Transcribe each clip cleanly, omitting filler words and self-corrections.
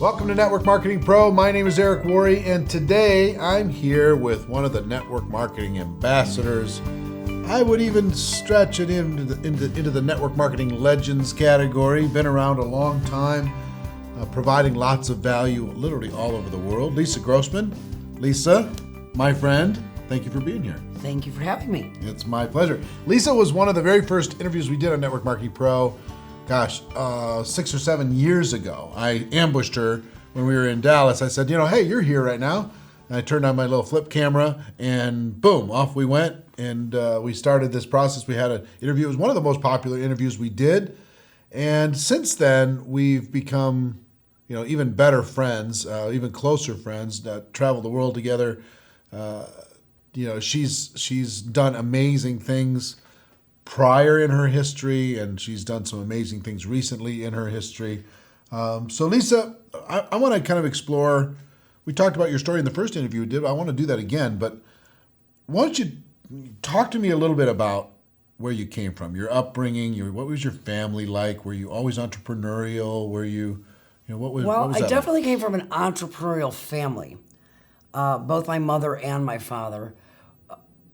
Welcome to Network Marketing Pro. My name is Eric Worre, and today I'm here with one of the network marketing ambassadors. I would even stretch it into the network marketing legends category. Been around a long time, providing lots of value literally all over the world. Lisa Grossmann. Lisa, my friend, thank you for being here. Thank you for having me. It's my pleasure. Lisa was one of the very first interviews we did on Network Marketing Pro. 6 or 7 years ago. I ambushed her when we were in Dallas. I said, hey, you're here right now. And I turned on my little flip camera and boom, off we went. And we started this process. We had an interview. It was one of the most popular interviews we did. And since then, we've become, even better friends, even closer friends that travel the world together. She's done amazing things prior in her history, and she's done some amazing things recently in her history. So Lisa, I want to kind of explore, we talked about your story in the first interview we did, I want to do that again, but why don't you talk to me a little bit about where you came from, your upbringing, what was your family like? Were you always entrepreneurial? Were you, what was Well, that I definitely came from an entrepreneurial family, both my mother and my father.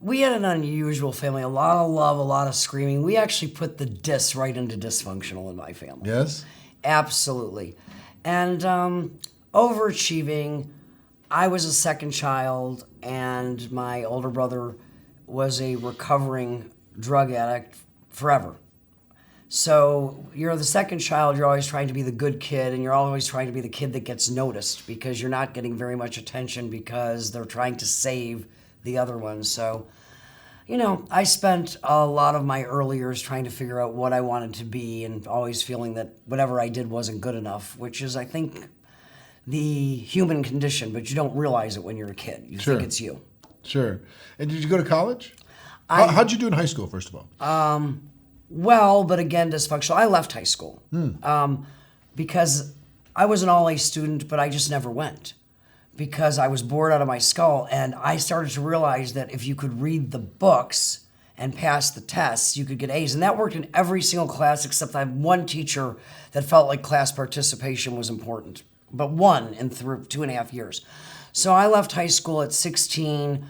We had an unusual family, a lot of love, a lot of screaming. We actually put the dis right into dysfunctional in my family. Yes? Absolutely. And overachieving. I was a second child, and my older brother was a recovering drug addict forever. So you're the second child, you're always trying to be the good kid, and you're always trying to be the kid that gets noticed because you're not getting very much attention because they're trying to save the other ones. So, I spent a lot of my early years trying to figure out what I wanted to be and always feeling that whatever I did wasn't good enough, which is, I think, the human condition, but you don't realize it when you're a kid. You Sure. think it's you. Sure. And did you go to college? How'd you do in high school, first of all? Well, but again, dysfunctional. I left high school because I was an all-A student, but I just never went, because I was bored out of my skull, and I started to realize that if you could read the books and pass the tests, you could get A's. And that worked in every single class, except I had one teacher that felt like class participation was important, but one in 2.5 years. So I left high school at 16.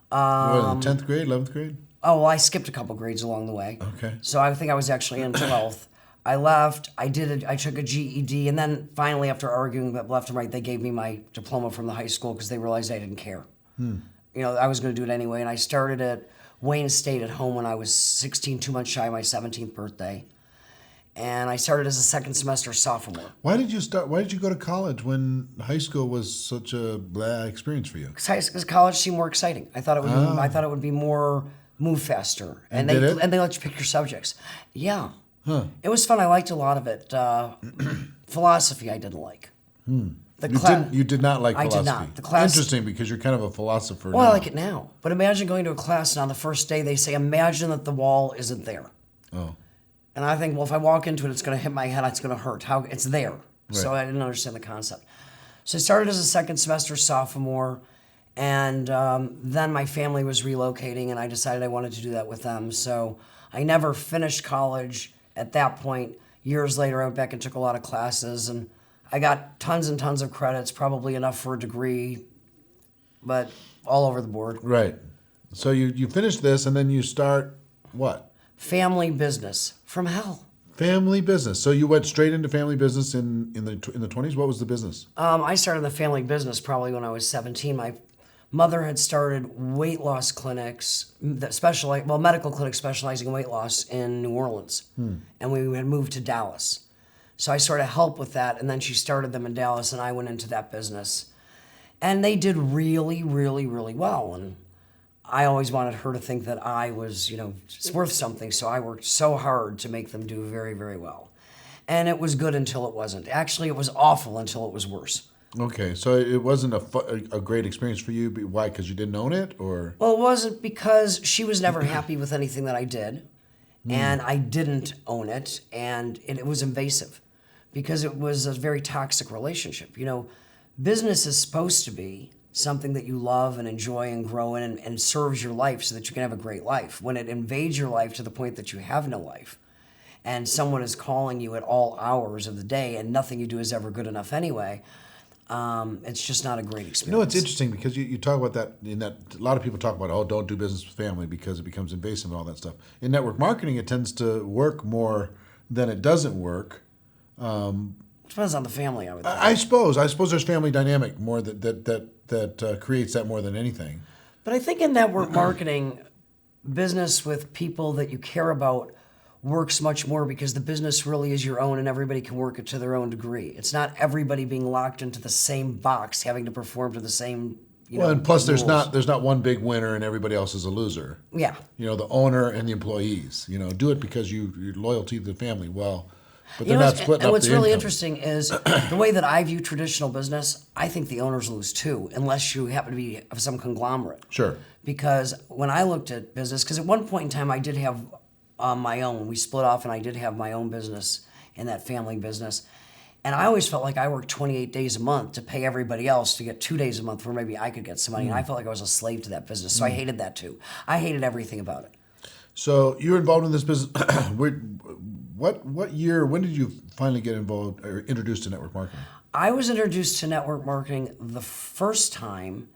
What, 10th grade, 11th grade? Oh, well, I skipped a couple grades along the way. Okay. So I think I was actually in 12th. I left, I took a GED, and then finally, after arguing left and right, they gave me my diploma from the high school because they realized I didn't care. I was going to do it anyway, and I started at Wayne State at home when I was 16, 2 months shy of my 17th birthday. And I started as a second semester sophomore. Why did you go to college when high school was such a blah experience for you? Because college seemed more exciting. I thought it would be more move faster. And did it? And they let you pick your subjects. Yeah. Huh. It was fun. I liked a lot of it. Philosophy I didn't like. You did not like philosophy? I did not. The class. Interesting, because you're kind of a philosopher Well, now. I like it now. But imagine going to a class and on the first day they say, imagine that the wall isn't there. Oh. And I think, well, if I walk into it, it's going to hit my head. It's going to hurt. How it's there. Right. So I didn't understand the concept. So I started as a second semester sophomore, and then my family was relocating, and I decided I wanted to do that with them. So I never finished college. At that point, years later, I went back and took a lot of classes, and I got tons and tons of credits, probably enough for a degree, but all over the board. Right. So you finish this, and then you start what? Family business from hell. Family business. So you went straight into family business in the 20s. What was the business? I started the family business probably when I was 17. My mother had started weight loss clinics, medical clinics specializing in weight loss in New Orleans. And we had moved to Dallas. So I sort of helped with that, and then she started them in Dallas, and I went into that business. And they did really, really, really well. And I always wanted her to think that I was, worth something, so I worked so hard to make them do very, very well. And it was good until it wasn't. Actually, it was awful until it was worse. Okay, so it wasn't a great experience for you. Why? Because you didn't own it, or? Well, it wasn't, because she was never happy with anything that I did, and I didn't own it, and it was invasive, because it was a very toxic relationship. Business is supposed to be something that you love and enjoy and grow in and serves your life so that you can have a great life. When it invades your life to the point that you have no life, and someone is calling you at all hours of the day and nothing you do is ever good enough anyway, it's just not a great experience. You know, it's interesting because you talk about that, a lot of people talk about, oh, don't do business with family because it becomes invasive and all that stuff. In network marketing, it tends to work more than it doesn't work. Depends on the family, I would think. I suppose there's family dynamic more that creates that more than anything. But I think in network marketing, business with people that you care about works much more because the business really is your own and everybody can work it to their own degree. It's not everybody being locked into the same box, having to perform to the same, And plus rules. there's not one big winner and everybody else is a loser. Yeah. The owner and the employees. Do it because you're loyal to the family. Well, but they're You know, not splitting and up what's the really income. interesting is the way that I view traditional business, I think the owners lose too, unless you happen to be of some conglomerate. Sure. Because when I looked at business, because at one point in time I did have my own, we split off and I did have my own business in that family business. And I always felt like I worked 28 days a month to pay everybody else to get 2 days a month where maybe I could get some money. And I felt like I was a slave to that business. So I hated that too. I hated everything about it. So you were involved in this business. What year? When did you finally get involved or introduced to network marketing? I was introduced to network marketing the first time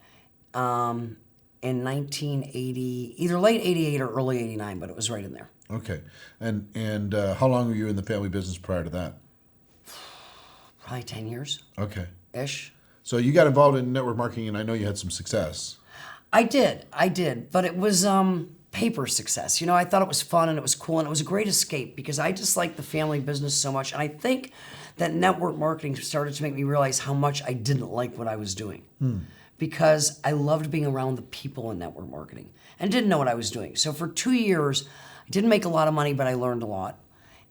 in 1980, either late 88 or early 89, but it was right in there. Okay, and how long were you in the family business prior to that? Probably 10 years. Okay. Ish. So you got involved in network marketing, and I know you had some success. I did, but it was paper success. I thought it was fun and it was cool and it was a great escape because I just liked the family business so much. And I think that network marketing started to make me realize how much I didn't like what I was doing. Because I loved being around the people in network marketing and didn't know what I was doing. So for 2 years, I didn't make a lot of money, but I learned a lot.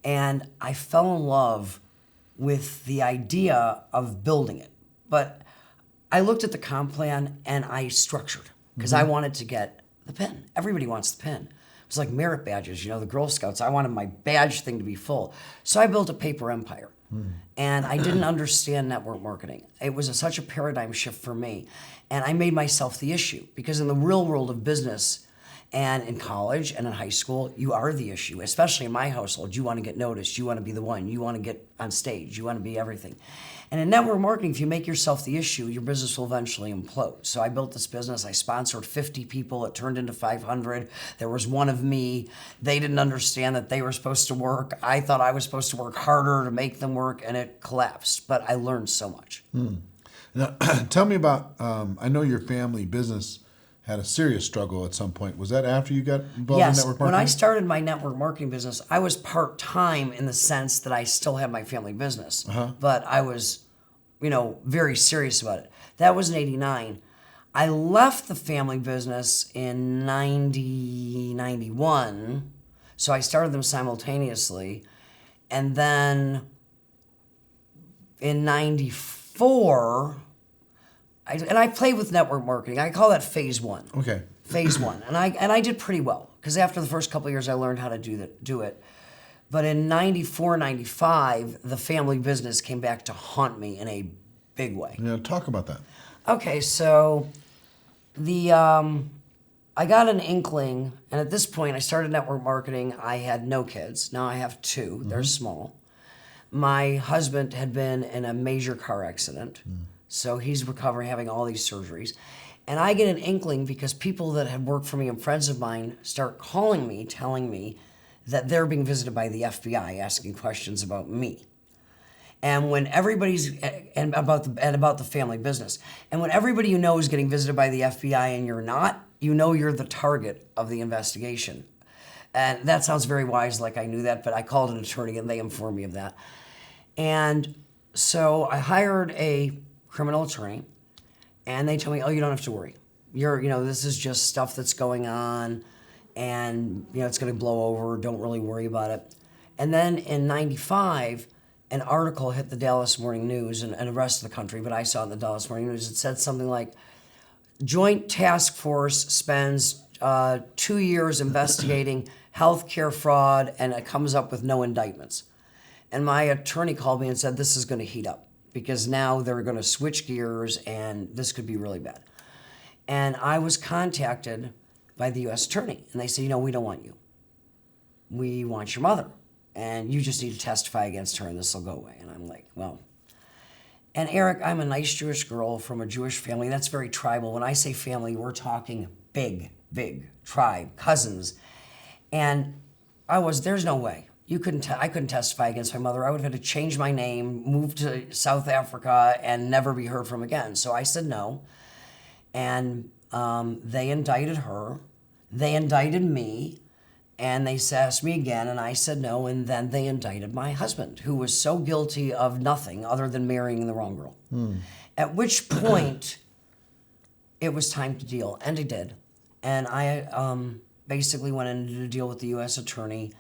And I fell in love with the idea of building it. But I looked at the comp plan and I structured because I wanted to get the pin. Everybody wants the pin. It was like merit badges, the Girl Scouts. I wanted my badge thing to be full. So I built a paper empire. And I didn't understand network marketing. It was such a paradigm shift for me. And I made myself the issue because in the real world of business and in college and in high school, you are the issue, especially in my household. You want to get noticed. You want to be the one. You want to get on stage. You want to be everything. And in network marketing, if you make yourself the issue, your business will eventually implode. So I built this business. I sponsored 50 people. It turned into 500. There was one of me. They didn't understand that they were supposed to work. I thought I was supposed to work harder to make them work, and it collapsed. But I learned so much. Now, tell me about, I know your family business had a serious struggle at some point. Was that after you got involved in Yes, network marketing? when I started my network marketing business, I was part-time in the sense that I still had my family business. But I was, very serious about it. That was in 89. I left the family business in 91. So I started them simultaneously. And then in 94... I played with network marketing. I call that phase one. Okay. Phase one. And I did pretty well because after the first couple of years, I learned how to do it. But in 94, 95, the family business came back to haunt me in a big way. Talk about that. Okay, so I got an inkling, and at this point, I started network marketing. I had no kids. Now I have 2. They're small. My husband had been in a major car accident. So he's recovering, having all these surgeries. And I get an inkling because people that had worked for me and friends of mine start calling me, telling me that they're being visited by the FBI, asking questions about me. And when everybody's, and about the family business. And when everybody is getting visited by the FBI and you're not, you're the target of the investigation. And that sounds very wise, like I knew that, but I called an attorney and they informed me of that. And so I hired a criminal attorney, and they tell me, oh, you don't have to worry. This is just stuff that's going on, and, it's going to blow over. Don't really worry about it. And then in 95, an article hit the Dallas Morning News and the rest of the country, but I saw it in the Dallas Morning News. It said something like, Joint Task Force spends 2 years investigating healthcare fraud, and it comes up with no indictments. And my attorney called me and said, this is going to heat up, because now they're going to switch gears and this could be really bad. And I was contacted by the U.S. attorney, and they said, we don't want you. We want your mother. and you just need to testify against her and this will go away. And I'm like, well. And Eric, I'm a nice Jewish girl from a Jewish family. That's very tribal. When I say family, we're talking big, big tribe, cousins. And there's no way. I couldn't testify against my mother. I would have had to change my name, move to South Africa, and never be heard from again. So I said no. And they indicted her. They indicted me. And they asked me again, and I said no. And then they indicted my husband, who was so guilty of nothing other than marrying the wrong girl. At which point, it was time to deal. And I did. And I basically went in to deal with the U.S. attorney.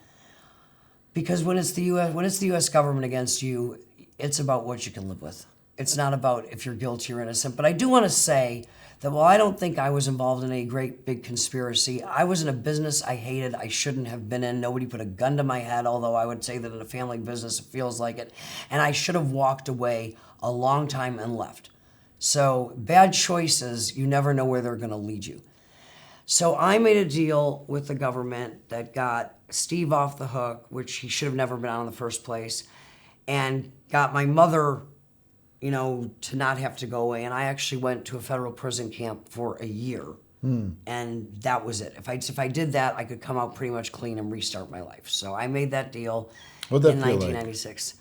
Because when it's the U.S. government against you, it's about what you can live with. It's not about if you're guilty or innocent. But I do want to say that while I don't think I was involved in a great big conspiracy, I was in a business I hated, I shouldn't have been in. Nobody put a gun to my head, although I would say that in a family business it feels like it. And I should have walked away a long time and left. So bad choices, you never know where they're going to lead you. So I made a deal with the government that got Steve off the hook, which he should have never been on in the first place, and got my mother, to not have to go away. And I actually went to a federal prison camp for a year. And that was it. If I did that, I could come out pretty much clean and restart my life. So I made that deal in 1996.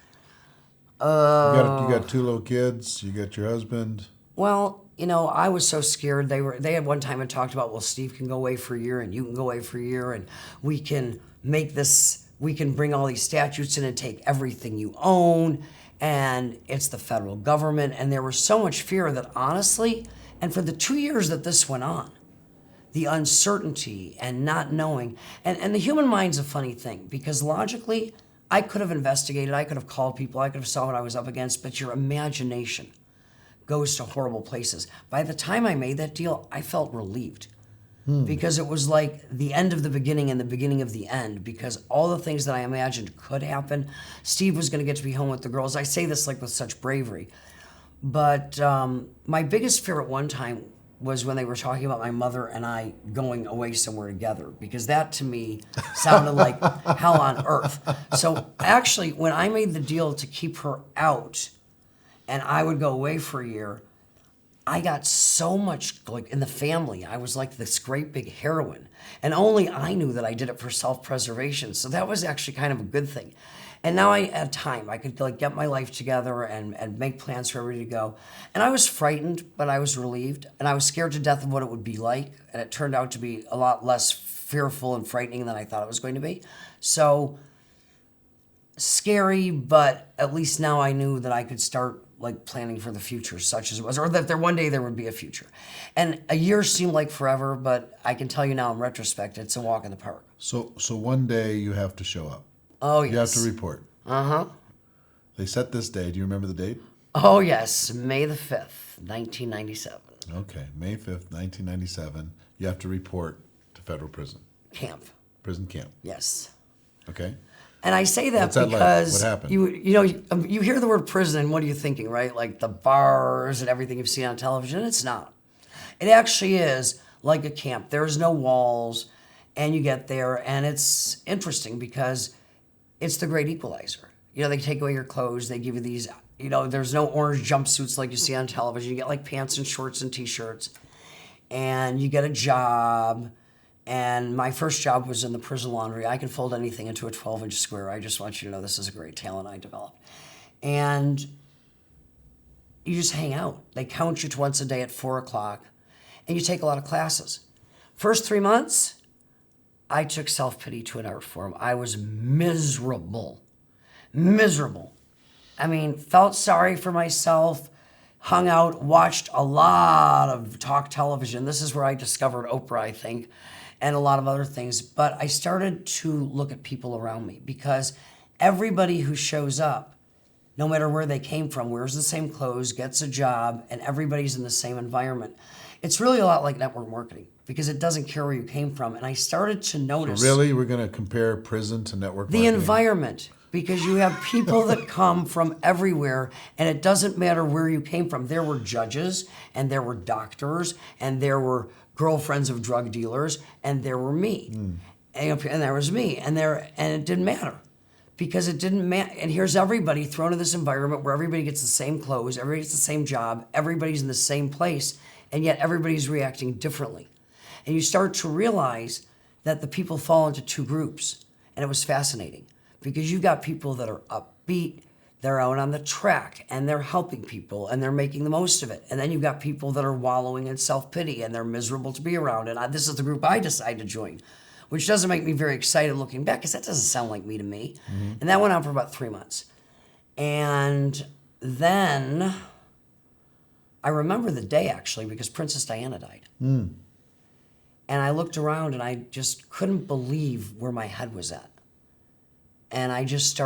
You got two little kids. You got your husband. Well, I was so scared. They had one time had talked about, well, Steve can go away for a year and you can go away for a year and we can bring all these statutes in and take everything you own, and it's the federal government. And there was so much fear that honestly, and for the 2 years that this went on, the uncertainty and not knowing, and the human mind's a funny thing, because logically, I could have investigated, I could have called people, I could have saw what I was up against, but your imagination goes to horrible places. By the time I made that deal, I felt relieved. Because it was like the end of the beginning and the beginning of the end, because all the things that I imagined could happen, Steve was going to get to be home with the girls. I say this like with such bravery. But my biggest fear at one time was when they were talking about my mother and I going away somewhere together, because that to me sounded like hell on earth. So actually, when I made the deal to keep her out and I would go away for a year, I got so much, like in the family, I was like this great big heroine. And only I knew that I did it for self-preservation. So that was actually kind of a good thing. And now I had time. I could get my life together and make plans for everybody to go. And I was frightened, but I was relieved. And I was scared to death of what it would be like. And it turned out to be a lot less fearful and frightening than I thought it was going to be. So scary, but at least now I knew that I could start planning for the future, such as it was, or that one day there would be a future. And a year seemed like forever, but I can tell you now in retrospect, it's a walk in the park. So one day you have to show up. Oh, yes. You have to report. Uh-huh. They set this day. Do you remember the date? Oh, yes. May the 5th, 1997. Okay. May 5th, 1997. You have to report to federal prison. Camp. Prison camp. Yes. Okay. And I say that What's that because like? What happened? you hear the word prison and what are you thinking, right? Like the bars and everything you've seen on television. It's not. It actually is like a camp. There's no walls, and you get there, and it's interesting because it's the great equalizer. They take away your clothes, they give you these, there's no orange jumpsuits like you see on television. You get pants and shorts and t-shirts, and you get a job. And my first job was in the prison laundry. I can fold anything into a 12-inch square. I just want you to know this is a great talent I developed. And you just hang out. They count you once a day at 4 o'clock, and you take a lot of classes. First 3 months, I took self-pity to an art form. I was miserable. Miserable. I mean, felt sorry for myself, hung out, watched a lot of talk television. This is where I discovered Oprah, I think, and a lot of other things. But I started to look at people around me, because everybody who shows up, no matter where they came from, wears the same clothes, gets a job, and everybody's in the same environment. It's really a lot like network marketing, because it doesn't care where you came from. And I started to notice... So really, we're going to compare prison to network marketing? The environment. Because you have people that come from everywhere, and it doesn't matter where you came from. There were judges, and there were doctors, and there were girlfriends of drug dealers, and there were me. And there was me, and it didn't matter. because it didn't matter. And here's everybody thrown in this environment where everybody gets the same clothes, everybody gets the same job, everybody's in the same place, and yet everybody's reacting differently. And you start to realize that the people fall into two groups. And it was fascinating because you've got people that are upbeat, they're out on the track and they're helping people and they're making the most of it. And then you've got people that are wallowing in self-pity and they're miserable to be around. And this is the group I decided to join, which doesn't make me very excited looking back because that doesn't sound like me to me. Mm-hmm. And that went on for about 3 months. And then I remember the day actually because Princess Diana died. Mm. And I looked around and I just couldn't believe where my head was at. And I just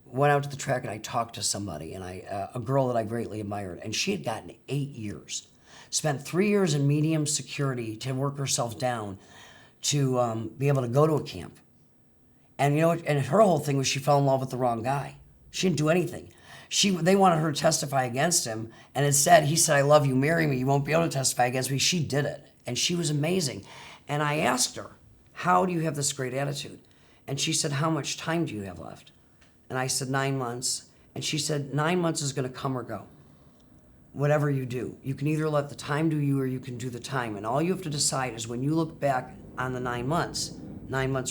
went out to the track and I talked to somebody, and a girl that I greatly admired, and she had gotten 8 years, spent 3 years in medium security to work herself down to be able to go to a camp. And you know, and her whole thing was she fell in love with the wrong guy. She didn't do anything. They wanted her to testify against him, and instead he said, "I love you, marry me. You won't be able to testify against me." She did it, and she was amazing. And I asked her, "How do you have this great attitude?" And she said, "How much time do you have left?" And I said, 9 months. And she said, 9 months is going to come or go. Whatever you do. You can either let the time do you or you can do the time. And all you have to decide is when you look back on the 9 months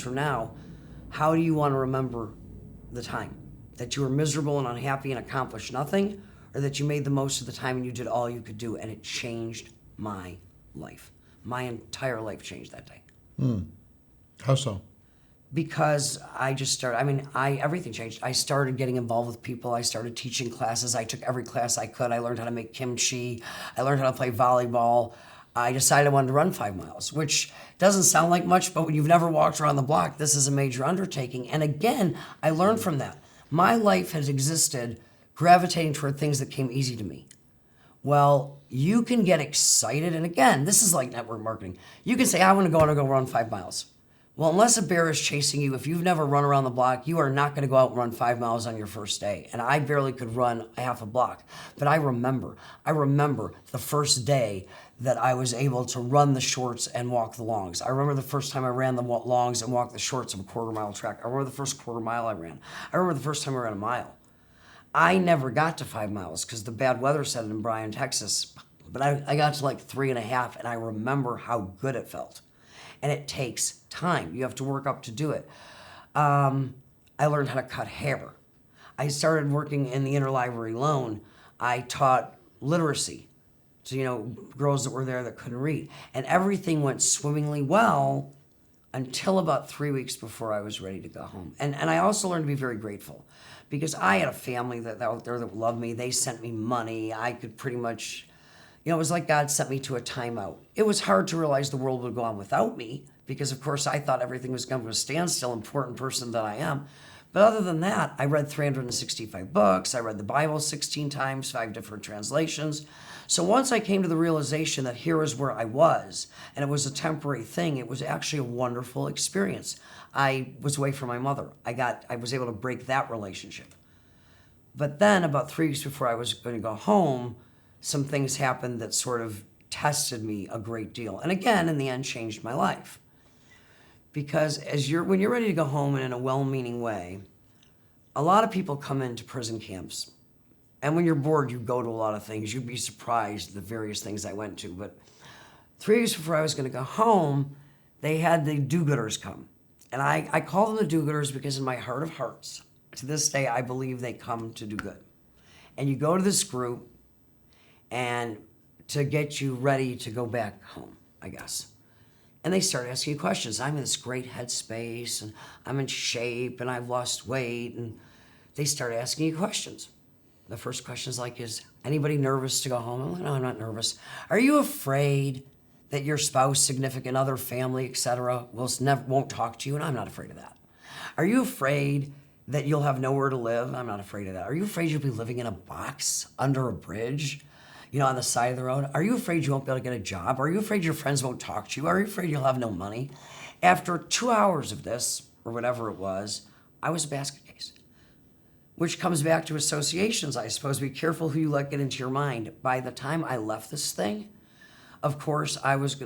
from now, how do you want to remember the time? That you were miserable and unhappy and accomplished nothing? Or that you made the most of the time and you did all you could do? And it changed my life. My entire life changed that day. How so? Because I just started, everything changed. I started getting involved with people. I started teaching classes. I took every class I could. I learned how to make kimchi. I learned how to play volleyball. I decided I wanted to run 5 miles, which doesn't sound like much, but when you've never walked around the block, this is a major undertaking. And again, I learned from that. My life has existed gravitating toward things that came easy to me. Well, you can get excited. And again, this is like network marketing. You can say, I want to go run 5 miles. Well, unless a bear is chasing you, if you've never run around the block, you are not going to go out and run 5 miles on your first day. And I barely could run half a block. But I remember the first day that I was able to run the shorts and walk the longs. I remember the first time I ran the longs and walked the shorts of a quarter-mile track. I remember the first quarter mile I ran. I remember the first time I ran a mile. I never got to 5 miles because the bad weather set in Bryan, Texas. But I got to like 3.5, and I remember how good it felt. And it takes time. You have to work up to do it. I learned how to cut hair. I started working in the interlibrary loan. I taught literacy to, girls that were there that couldn't read. And everything went swimmingly well until about 3 weeks before I was ready to go home. And I also learned to be very grateful because I had a family that out there that loved me. They sent me money. I could pretty much... it was like God sent me to a timeout. It was hard to realize the world would go on without me because, of course, I thought everything was going to a standstill, important person that I am. But other than that, I read 365 books. I read the Bible 16 times, 5 different translations. So once I came to the realization that here is where I was, and it was a temporary thing, it was actually a wonderful experience. I was away from my mother. I was able to break that relationship. But then about 3 weeks before I was going to go home, some things happened that sort of tested me a great deal. And again, in the end, changed my life. Because when you're ready to go home and in a well-meaning way, a lot of people come into prison camps. And when you're bored, you go to a lot of things. You'd be surprised at the various things I went to. But 3 weeks before I was going to go home, they had the do-gooders come. And I call them the do-gooders because in my heart of hearts, to this day, I believe they come to do good. And you go to this group, and to get you ready to go back home, I guess. And they start asking you questions. I'm in this great headspace, and I'm in shape, and I've lost weight, and they start asking you questions. The first question is like, is anybody nervous to go home? I'm like, no, I'm not nervous. Are you afraid that your spouse, significant other, family, etc., won't talk to you? And I'm not afraid of that. Are you afraid that you'll have nowhere to live? I'm not afraid of that. Are you afraid you'll be living in a box under a bridge? On the side of the road? Are you afraid you won't be able to get a job? Are you afraid your friends won't talk to you? Are you afraid you'll have no money? After 2 hours of this, or whatever it was, I was a basket case. Which comes back to associations, I suppose. Be careful who you let get into your mind. By the time I left this thing, Of course,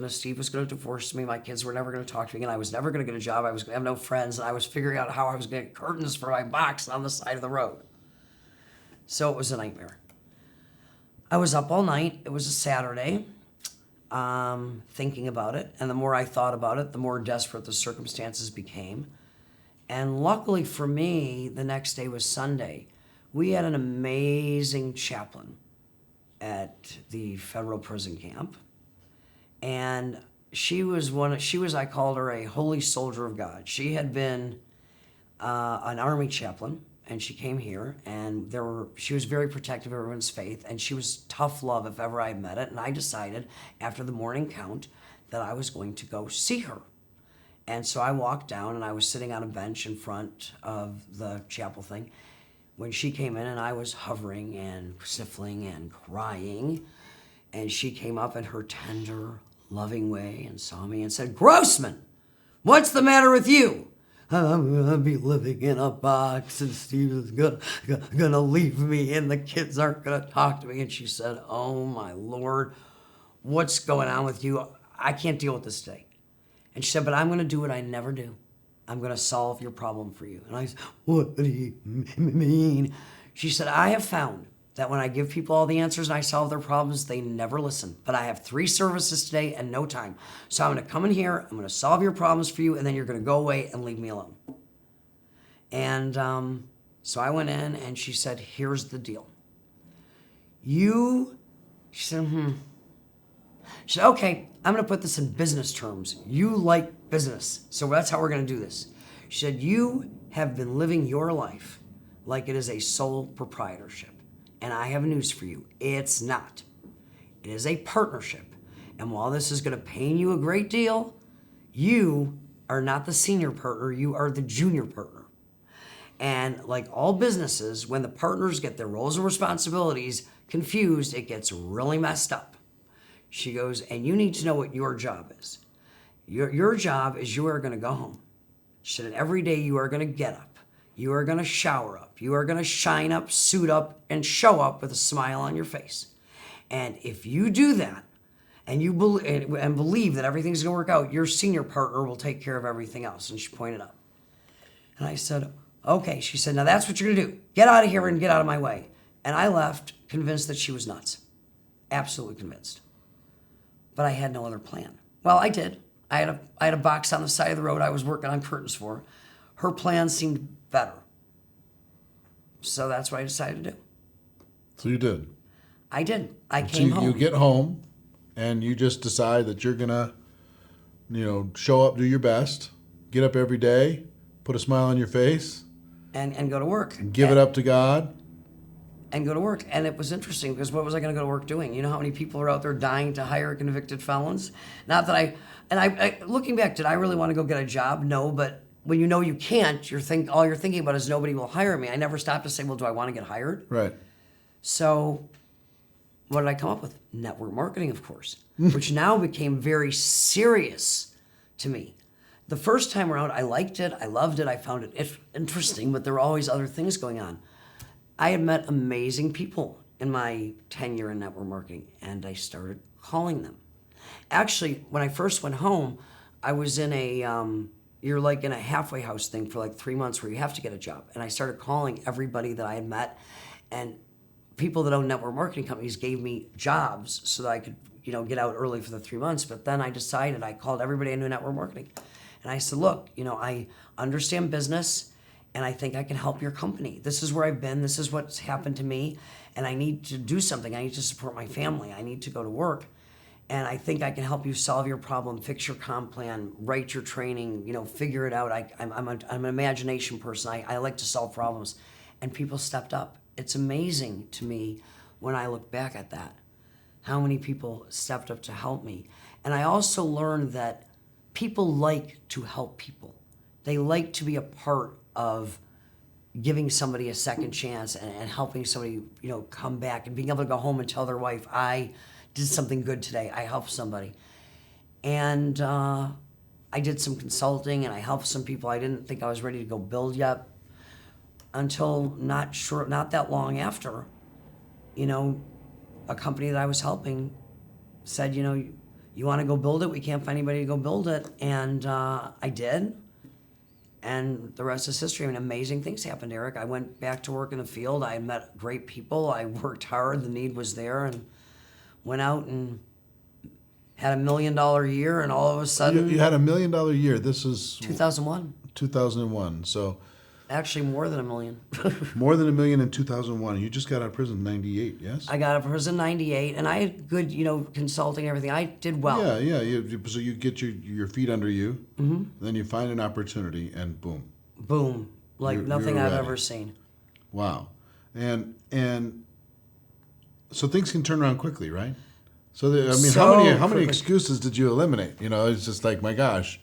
Steve was going to divorce me. My kids were never going to talk to me again. I was never going to get a job. I was going to have no friends. And I was figuring out how I was going to get curtains for my box on the side of the road. So it was a nightmare. I was up all night. It was a Saturday, thinking about it. And the more I thought about it, the more desperate the circumstances became. And luckily for me, the next day was Sunday. We had an amazing chaplain at the federal prison camp. And I called her a holy soldier of God. She had been an army chaplain, and she came here, and she was very protective of everyone's faith, and she was tough love if ever I met it. And I decided after the morning count that I was going to go see her. And so I walked down, and I was sitting on a bench in front of the chapel thing when she came in, and I was hovering and sniffling and crying. And she came up in her tender, loving way and saw me and said, "Grossman, what's the matter with you?" "I'm gonna be living in a box, and Steve is gonna leave me, and the kids aren't gonna talk to me." And she said, "Oh my Lord, what's going on with you? I can't deal with this today." And she said, "But I'm gonna do what I never do. I'm gonna solve your problem for you." And I said, "What do you mean?" She said, "I have found that when I give people all the answers and I solve their problems, they never listen. But I have 3 services today and no time. So I'm going to come in here, I'm going to solve your problems for you, and then you're going to go away and leave me alone." And so I went in, and she said, "Here's the deal. She said, She said, "Okay, I'm going to put this in business terms. You like business, so that's how we're going to do this." She said, "You have been living your life like it is a sole proprietorship. And I have news for you. It's not. It is a partnership. And while this is going to pain you a great deal, you are not the senior partner. You are the junior partner. And like all businesses, when the partners get their roles and responsibilities confused, it gets really messed up." She goes, "And you need to know what your job is. Your job is you are going to go home. She said, and every day you are going to get up. You are going to shower up. You are going to shine up, suit up, and show up with a smile on your face. And if you do that, and you believe that everything's going to work out, your senior partner will take care of everything else." And she pointed up. And I said, "Okay." She said, "Now that's what you're going to do. Get out of here and get out of my way." And I left convinced that she was nuts. Absolutely convinced. But I had no other plan. Well, I did. I had a box on the side of the road I was working on curtains for. Her plan seemed better. So that's what I decided to do. So you did. I did. I came home. You get home, and you just decide that you're gonna, show up, do your best, get up every day, put a smile on your face, and go to work. and give it up to God. And go to work. And it was interesting because what was I going to go to work doing? You know how many people are out there dying to hire convicted felons? Not that I looking back, did I really want to go get a job? No, but when you know you can't, all you're thinking about is nobody will hire me. I never stopped to say, well, do I want to get hired? Right. So what did I come up with? Network marketing, of course, which now became very serious to me. The first time around, I liked it. I loved it. I found it interesting, but there were always other things going on. I had met amazing people in my tenure in network marketing, and I started calling them. Actually, when I first went home, I was in you're like in a halfway house thing for like 3 months where you have to get a job. And I started calling everybody that I had met, and people that own network marketing companies gave me jobs so that I could, get out early for the 3 months. But then I called everybody I knew in network marketing. And I said, look, I understand business, and I think I can help your company. This is where I've been. This is what's happened to me. And I need to do something. I need to support my family. I need to go to work. And I think I can help you solve your problem, fix your comp plan, write your training, figure it out. I'm an imagination person. I like to solve problems. And people stepped up. It's amazing to me when I look back at that, how many people stepped up to help me. And I also learned that people like to help people. They like to be a part of giving somebody a second chance and helping somebody, come back and being able to go home and tell their wife, I did something good today. I helped somebody. And I did some consulting, and I helped some people I didn't think I was ready to go build yet until not that long after, a company that I was helping said, you want to go build it? We can't find anybody to go build it. And I did. And the rest is history. I mean, amazing things happened, Eric. I went back to work in the field. I met great people. I worked hard. The need was there. And went out and had $1 million year. And all of a sudden... You had $1 million year. This is... 2001. 2001. So... Actually, more than $1 million. More than $1 million in 2001. You just got out of prison in 98, yes? I got out of prison in 98, and I had good, consulting and everything. I did well. Yeah. So you get your feet under you, then you find an opportunity, and boom. Boom. Like nothing you're I've ready. ever seen. Wow. And so things can turn around quickly, right? So, how many excuses did you eliminate? It's just like, my gosh,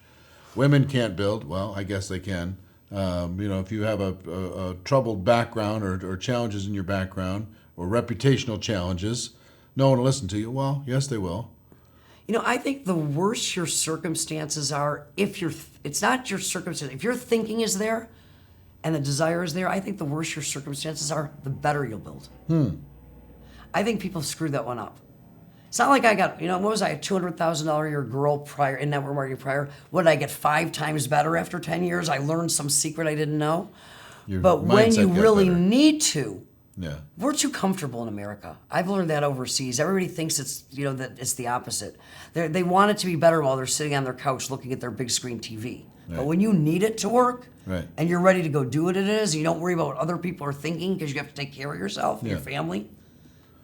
women can't build. Well, I guess they can. If you have a troubled background or challenges in your background or reputational challenges, no one will listen to you. Well, yes, they will. I think the worse your circumstances are, it's not your circumstances. If your thinking is there and the desire is there, I think the worse your circumstances are, the better you'll build. I think people screwed that one up. It's not like I got, what was I, a $200,000 a year girl prior, in network marketing prior? What, did I get 5 times better after 10 years? I learned some secret I didn't know. But when you really need to, we're too comfortable in America. I've learned that overseas. Everybody thinks it's, that it's the opposite. They want it to be better while they're sitting on their couch looking at their big screen TV. But when you need it to work, and you're ready to go do what it is, you don't worry about what other people are thinking because you have to take care of yourself and your family,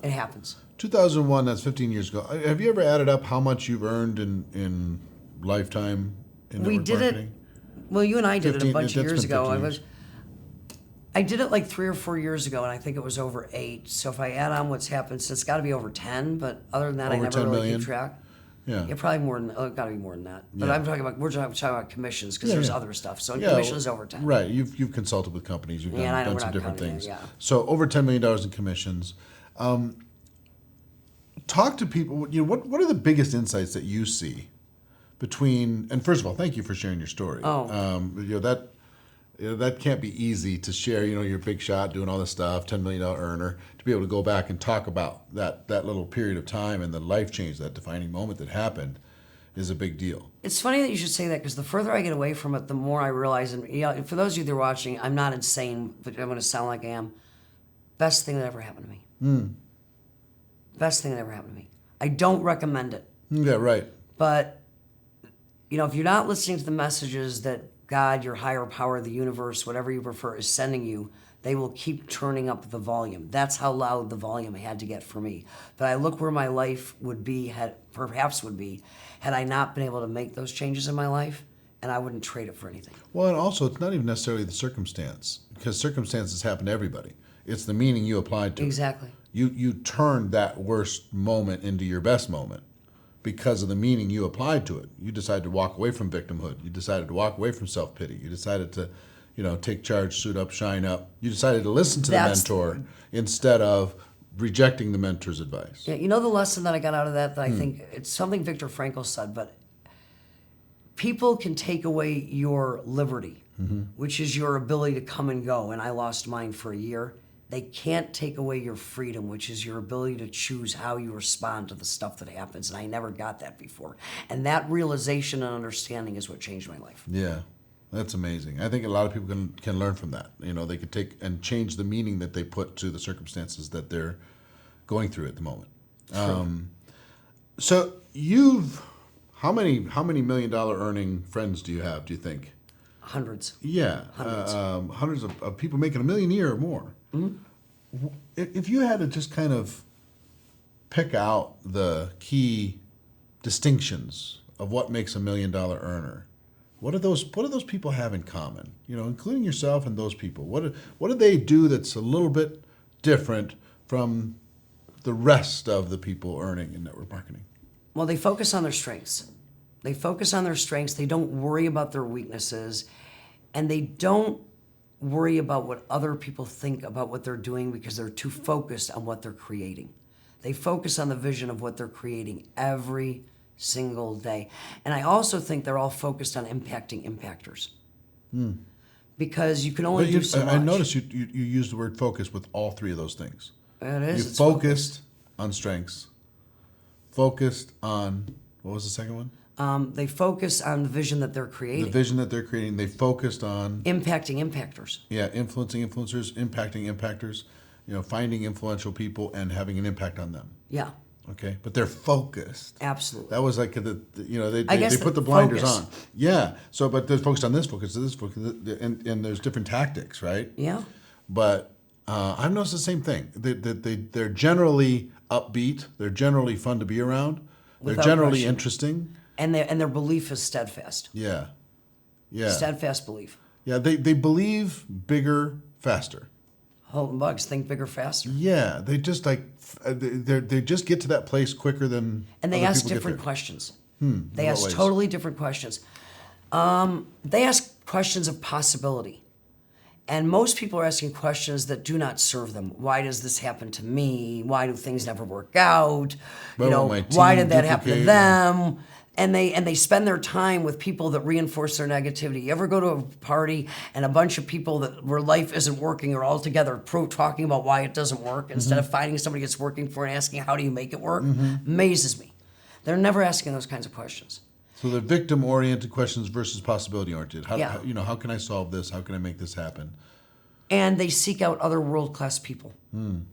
it happens. 2001, that's 15 years ago. Have you ever added up how much you've earned in lifetime in network marketing? Well, you and I did it a bunch of years ago. Years. I did it like 3 or 4 years ago, and I think it was over 8. So if I add on what's happened since, it's got to be over 10. But other than that, I never really keep track. Yeah, probably more than got to be more than that. But we're talking about commissions because there's other stuff. So commissions over 10. Right, you've consulted with companies. You've done some different things. Yeah. So over $10 million in commissions. Talk to people. What are the biggest insights that you see between? And first of all, thank you for sharing your story. That can't be easy to share. You're a big shot doing all this stuff, $10 million earner. To be able to go back and talk about that little period of time and the life change, that defining moment that happened, is a big deal. It's funny that you should say that because the further I get away from it, the more I realize. And for those of you that are watching, I'm not insane, but I'm going to sound like I am. Best thing that ever happened to me. Best thing that ever happened to me. I don't recommend it. Yeah, right. But, if you're not listening to the messages that God, your higher power, the universe, whatever you prefer, is sending you, they will keep turning up the volume. That's how loud the volume had to get for me. But I look where my life would be, had I not been able to make those changes in my life, and I wouldn't trade it for anything. Well, and also, it's not even necessarily the circumstance, because circumstances happen to everybody. It's the meaning you applied to it. Exactly. You turned that worst moment into your best moment because of the meaning you applied to it. You decided to walk away from victimhood. You decided to walk away from self-pity. You decided to, take charge, suit up, shine up. You decided to listen to the mentor instead of rejecting the mentor's advice. Yeah, the lesson that I got out of that I think it's something Viktor Frankl said, but people can take away your liberty, which is your ability to come and go, and I lost mine for a year. They can't take away your freedom, which is your ability to choose how you respond to the stuff that happens. And I never got that before. And that realization and understanding is what changed my life. Yeah, that's amazing. I think a lot of people can learn from that. They could take and change the meaning that they put to the circumstances that they're going through at the moment. So how many $1 million earning friends do you have, do you think? Hundreds. Yeah. Hundreds of people making $1 million a year or more. Mm-hmm. If you had to just kind of pick out the key distinctions of what makes $1 million earner, what do those people have in common? Including yourself and those people. What do they do that's a little bit different from the rest of the people earning in network marketing? Well, they focus on their strengths. They don't worry about their weaknesses, and they don't worry about what other people think about what they're doing because they're too focused on what they're creating. They focus on the vision of what they're creating every single day. And I also think they're all focused on impacting impactors. Because you can only do so much. I noticed you used the word focus with all three of those things. It is. You focused on strengths, focused on, what was the second one? They focus on the vision that they're The creating, vision that they're creating. They focused on, impacting impactors. yeah, influencing influencers, impacting impactors, finding influential people and having an impact on them. Yeah, Okay, but they're focused. absolutely. That was like I guess they put the blinders focus. on. Yeah. So, but they're focused on this, focus on this, focus, and there's different tactics, right? Yeah, But I've noticed the same thing. They're generally upbeat. They're generally fun to be around. They're Without generally question. interesting. and their belief is steadfast. Yeah. Yeah. Steadfast belief. Yeah. They believe bigger, faster. Holton Bugs, think bigger, faster. Yeah. They just they just get to that place quicker than And they other ask people get different there. questions. In They what ask ways? totally different questions. They ask questions of possibility. And most people are asking questions that do not serve them. Why does this happen to me? Why do things never work out? Why won't my Why team did that happen to duplicate? them? And they spend their time with people that reinforce their negativity. You ever go to a party and a bunch of people where life isn't working are all together talking about why it doesn't work instead of finding somebody it's working for and asking how do you make it work? Amazes me. They're never asking those kinds of questions. So the victim-oriented questions versus possibility-oriented. Yeah. How can I solve this? How can I make this happen? And they seek out other world-class people. And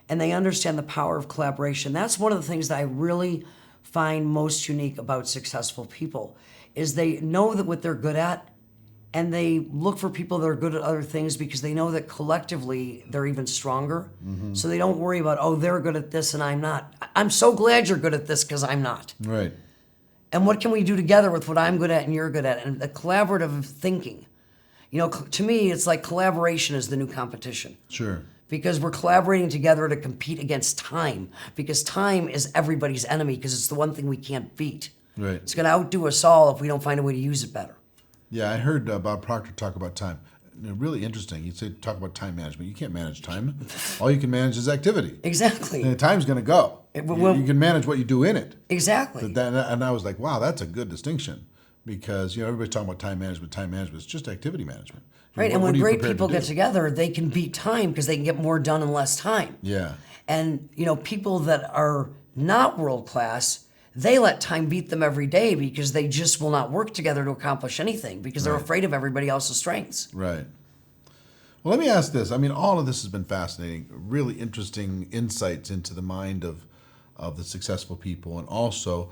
they understand the power of collaboration. That's one of the things that I really find most unique about successful people is they know that what they're good at and they look for people that are good at other things because they know that collectively they're even stronger. So they don't worry about, oh, they're good at this and I'm not. I'm so glad you're good at this because I'm not. Right. And what can we do together with what I'm good at and you're good at? And the collaborative thinking. To me, it's like collaboration is the new competition. Sure. Because we're collaborating together to compete against time. Because time is everybody's enemy because it's the one thing we can't beat. Right. It's going to outdo us all if we don't find a way to use it better. Yeah, I heard Bob Proctor talk about time. Really interesting. He said talk about time management. You can't manage time. All you can manage is activity. Exactly. And the time's going to go. You can manage what you do in it. Exactly. And I was like, wow, that's a good distinction. Because everybody's talking about time management. Time management is just activity management. Right, and when great people get together, they can beat time because they can get more done in less time. Yeah. And, people that are not world class, they let time beat them every day because they just will not work together to accomplish anything because they're afraid of everybody else's strengths. Right. Well, let me ask this. I mean, all of this has been fascinating, really interesting insights into the mind of the successful people, and also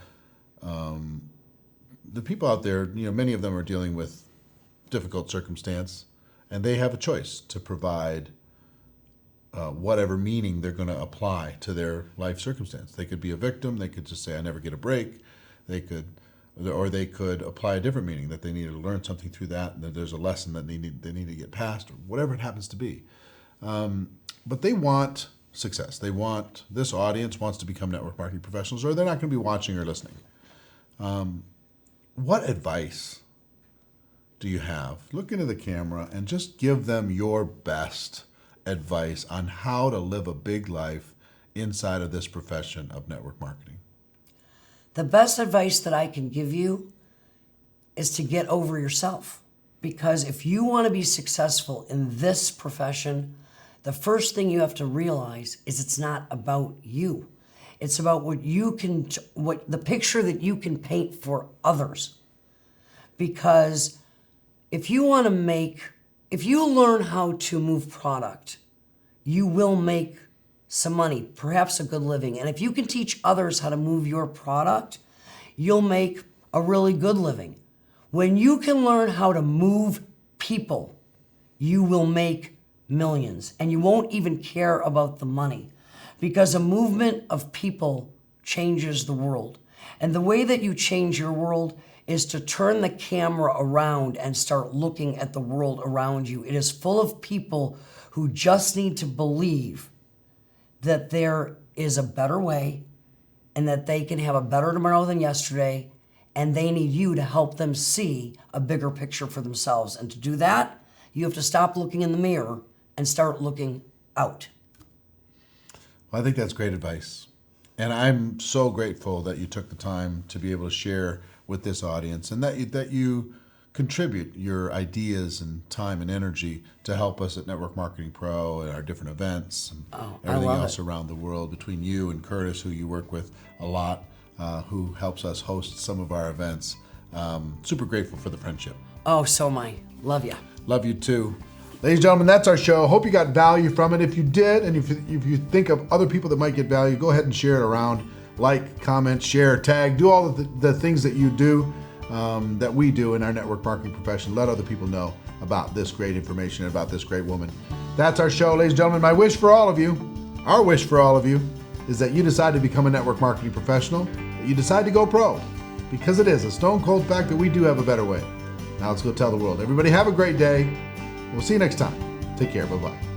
the people out there, many of them are dealing with difficult circumstance, and they have a choice to provide whatever meaning they're going to apply to their life circumstance. They could be a victim. They could just say, I never get a break. They could apply a different meaning, that they need to learn something through that, and that there's a lesson that they need to get past, or whatever it happens to be. But they want success. This audience wants to become network marketing professionals, or they're not going to be watching or listening. What advice do you have? Look into the camera and just give them your best advice on how to live a big life inside of this profession of network marketing. The best advice that I can give you is to get over yourself. Because if you want to be successful in this profession, the first thing you have to realize is it's not about you. It's about what the picture that you can paint for others. Because if you learn how to move product, you will make some money, perhaps a good living. And if you can teach others how to move your product, you'll make a really good living. When you can learn how to move people, you will make millions. And you won't even care about the money. Because a movement of people changes the world. And the way that you change your world is to turn the camera around and start looking at the world around you. It is full of people who just need to believe that there is a better way and that they can have a better tomorrow than yesterday, and they need you to help them see a bigger picture for themselves. And to do that, you have to stop looking in the mirror and start looking out. Well, I think that's great advice. And I'm so grateful that you took the time to be able to share with this audience, and that you contribute your ideas and time and energy to help us at Network Marketing Pro and our different events and everything else around the world. Between you and Curtis, who you work with a lot, who helps us host some of our events. Super grateful for the friendship. Oh, so am I. Love you. Love you too. Ladies and gentlemen, that's our show. Hope you got value from it. If you did, and if you think of other people that might get value, go ahead and share it around. Like, comment, share, tag, do all of the things that you do, that we do in our network marketing profession. Let other people know about this great information, about this great woman. That's our show, ladies and gentlemen. My wish for all of you, our wish for all of you, is that you decide to become a network marketing professional, that you decide to go pro, because it is a stone cold fact that we do have a better way. Now let's go tell the world. Everybody have a great day. We'll see you next time. Take care. Bye-bye.